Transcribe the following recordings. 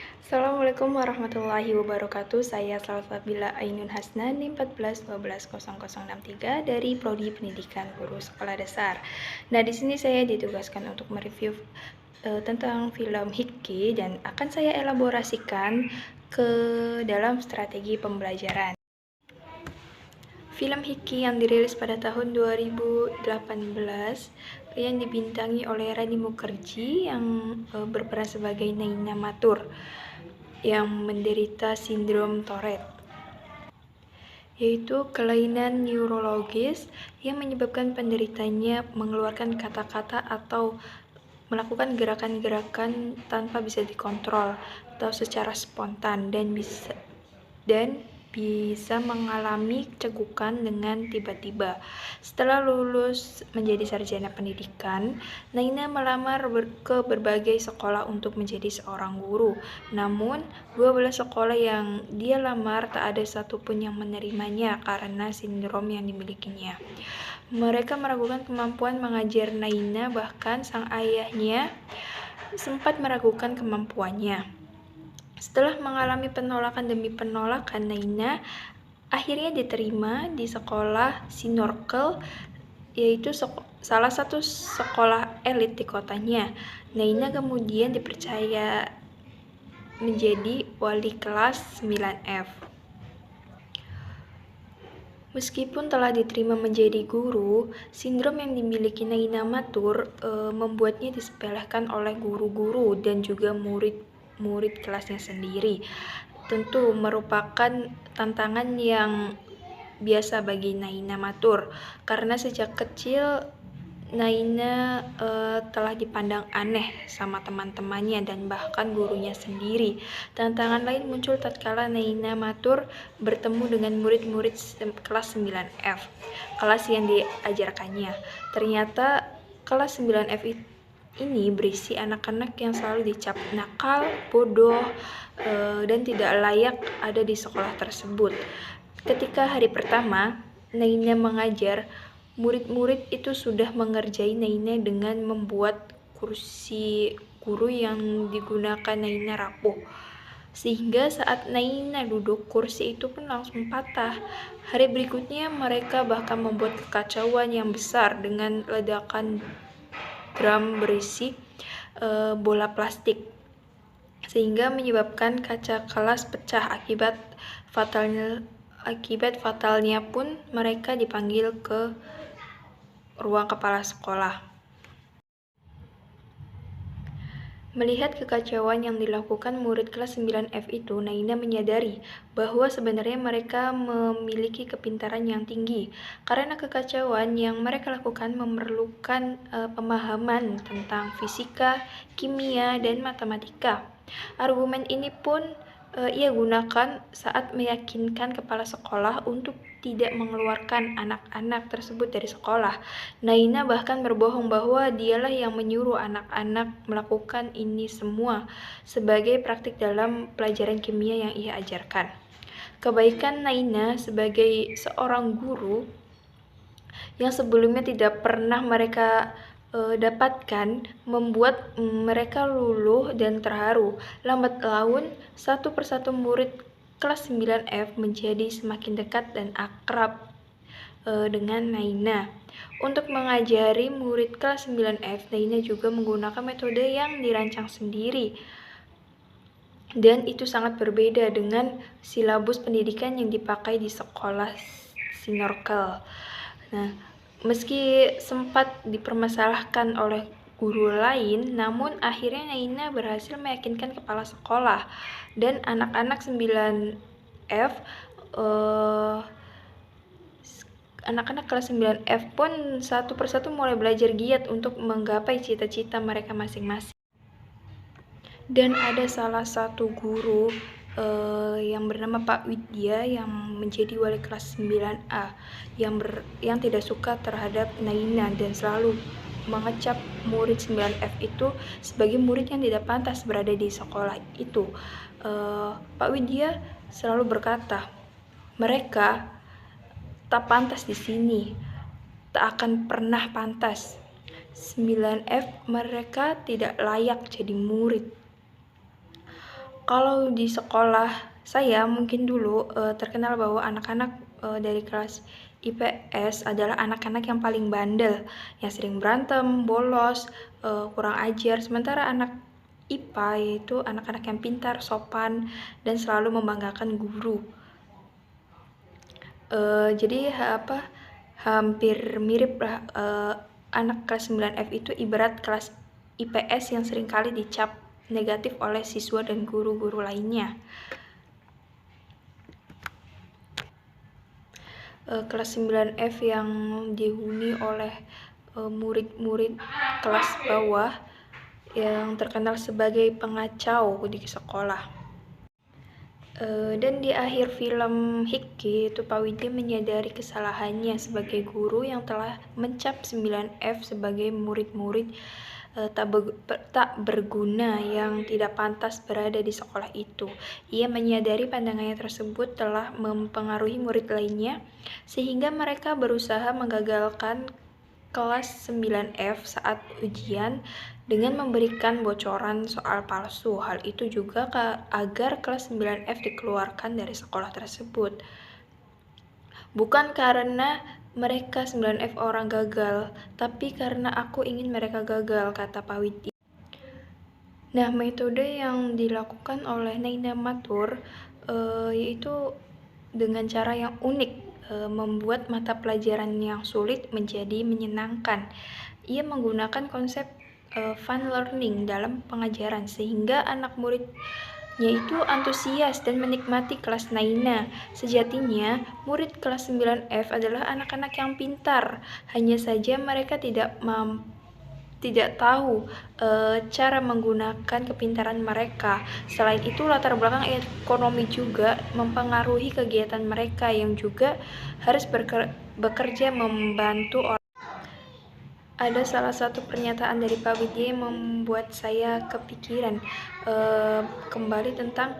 Assalamualaikum warahmatullahi wabarakatuh. Saya Salsabila Ainun Hasna, NIM 14120063 dari Prodi Pendidikan Guru Sekolah Dasar. Nah, di sini saya ditugaskan untuk mereview tentang film Hiki dan akan saya elaborasikan ke dalam strategi pembelajaran. Film Hiki yang dirilis pada tahun 2018 yang dibintangi oleh Rani Mukherjee yang berperan sebagai Naina Mathur yang menderita sindrom Tourette, yaitu kelainan neurologis yang menyebabkan penderitanya mengeluarkan kata-kata atau melakukan gerakan-gerakan tanpa bisa dikontrol atau secara spontan dan bisa mengalami cegukan dengan tiba-tiba. Setelah lulus menjadi sarjana pendidikan, Naina melamar ke berbagai sekolah untuk menjadi seorang guru. Namun, 12 sekolah yang dia lamar tak ada satupun yang menerimanya karena sindrom yang dimilikinya. Mereka meragukan kemampuan mengajar Naina, bahkan sang ayahnya sempat meragukan kemampuannya. Setelah mengalami penolakan demi penolakan, Naina akhirnya diterima di sekolah Sinorkel, yaitu salah satu sekolah elit di kotanya. Naina kemudian dipercaya menjadi wali kelas 9F. Meskipun telah diterima menjadi guru, sindrom yang dimiliki Naina Mathur membuatnya disepelekan oleh guru-guru dan juga murid kelasnya sendiri. Tentu merupakan tantangan yang biasa bagi Naina Mathur, karena sejak kecil Naina telah dipandang aneh sama teman-temannya dan bahkan gurunya sendiri. Tantangan lain muncul tatkala Naina Mathur bertemu dengan murid-murid kelas 9F, kelas yang diajarkannya. Ternyata kelas 9F ini berisi anak-anak yang selalu dicap nakal, bodoh, dan tidak layak ada di sekolah tersebut. Ketika hari pertama Naina mengajar, murid-murid itu sudah mengerjai Naina dengan membuat kursi guru yang digunakan Naina rapuh, sehingga saat Naina duduk, kursi itu pun langsung patah. Hari berikutnya mereka bahkan membuat kekacauan yang besar dengan ledakan drum berisi bola plastik, sehingga menyebabkan kaca kelas pecah. Akibat fatalnya pun mereka dipanggil ke ruang kepala sekolah. Melihat kekacauan yang dilakukan murid kelas 9F itu, Naina menyadari bahwa sebenarnya mereka memiliki kepintaran yang tinggi, karena kekacauan yang mereka lakukan memerlukan pemahaman tentang fisika, kimia, dan matematika. Argumen ini pun ia gunakan saat meyakinkan kepala sekolah untuk tidak mengeluarkan anak-anak tersebut dari sekolah. Naina bahkan berbohong bahwa dialah yang menyuruh anak-anak melakukan ini semua sebagai praktik dalam pelajaran kimia yang ia ajarkan. Kebaikan Naina sebagai seorang guru yang sebelumnya tidak pernah mereka dapatkan membuat mereka luluh dan terharu. Lambat laun, satu persatu murid kelas 9F menjadi semakin dekat dan akrab dengan Naina. Untuk mengajari murid kelas 9F, Naina juga menggunakan metode yang dirancang sendiri, dan itu sangat berbeda dengan silabus pendidikan yang dipakai di sekolah Sinorkel. Nah, meski sempat dipermasalahkan oleh guru lain, namun akhirnya Naina berhasil meyakinkan kepala sekolah dan anak-anak 9F anak-anak kelas 9F pun satu persatu mulai belajar giat untuk menggapai cita-cita mereka masing-masing. Dan ada salah satu guru yang bernama Pak Widya yang menjadi wali kelas 9A yang tidak suka terhadap Naina dan selalu mengecap murid 9F itu sebagai murid yang tidak pantas berada di sekolah itu. Pak Widya selalu berkata, mereka tak pantas di sini, tak akan pernah pantas. 9F mereka tidak layak jadi murid. Kalau di sekolah saya mungkin dulu terkenal bahwa anak-anak dari kelas IPS adalah anak-anak yang paling bandel, yang sering berantem, bolos, kurang ajar. Sementara anak IPA yaitu anak-anak yang pintar, sopan, dan selalu membanggakan guru. Jadi hampir mirip lah, anak kelas 9F itu ibarat kelas IPS yang seringkali dicap negatif oleh siswa dan guru-guru lainnya. Kelas 9F yang dihuni oleh murid-murid kelas bawah yang terkenal sebagai pengacau di sekolah. Dan di akhir film Hiki itu Pak Widya menyadari kesalahannya sebagai guru yang telah mencap 9F sebagai murid-murid tak berguna yang tidak pantas berada di sekolah itu. Ia menyadari pandangannya tersebut telah mempengaruhi murid lainnya sehingga mereka berusaha menggagalkan kelas 9F saat ujian dengan memberikan bocoran soal palsu. Hal itu juga agar kelas 9F dikeluarkan dari sekolah tersebut. Bukan karena mereka 9F orang gagal, tapi karena aku ingin mereka gagal, kata Pak Widya. Nah, metode yang dilakukan oleh Naina Matur yaitu dengan cara yang unik, membuat mata pelajaran yang sulit menjadi menyenangkan. Ia menggunakan konsep fun learning dalam pengajaran sehingga anak muridnya itu antusias dan menikmati kelas Naina. Sejatinya, murid kelas 9F adalah anak-anak yang pintar, hanya saja mereka tidak tahu cara menggunakan kepintaran mereka. Selain itu, latar belakang ekonomi juga mempengaruhi kegiatan mereka yang juga harus bekerja membantu orang. Ada salah satu pernyataan dari Pak Widya yang membuat saya kepikiran kembali tentang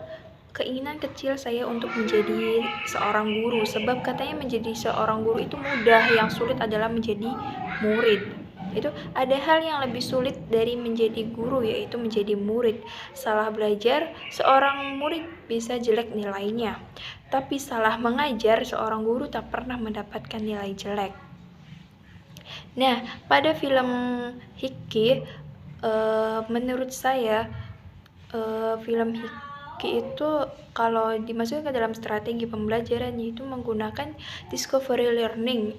keinginan kecil saya untuk menjadi seorang guru, sebab katanya menjadi seorang guru itu mudah, yang sulit adalah menjadi murid. Itu ada hal yang lebih sulit dari menjadi guru, yaitu menjadi murid. Salah belajar, seorang murid bisa jelek nilainya, tapi salah mengajar, seorang guru tak pernah mendapatkan nilai jelek. Nah, pada film Hiki, menurut saya film Hiki itu kalau dimasukkan ke dalam strategi pembelajaran yaitu menggunakan discovery learning,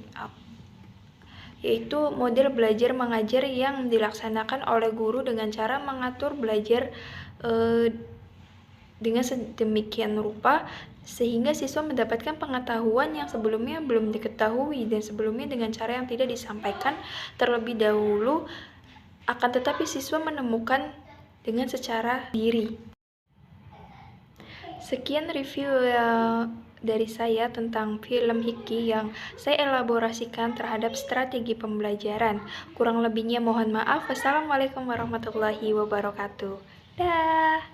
yaitu model belajar mengajar yang dilaksanakan oleh guru dengan cara mengatur belajar dengan sedemikian rupa sehingga siswa mendapatkan pengetahuan yang sebelumnya belum diketahui dan sebelumnya dengan cara yang tidak disampaikan terlebih dahulu, akan tetapi siswa menemukan dengan secara diri. Sekian review dari saya tentang film Hiki yang saya elaborasikan terhadap strategi pembelajaran. Kurang lebihnya mohon maaf. Wassalamualaikum warahmatullahi wabarakatuh. Dah.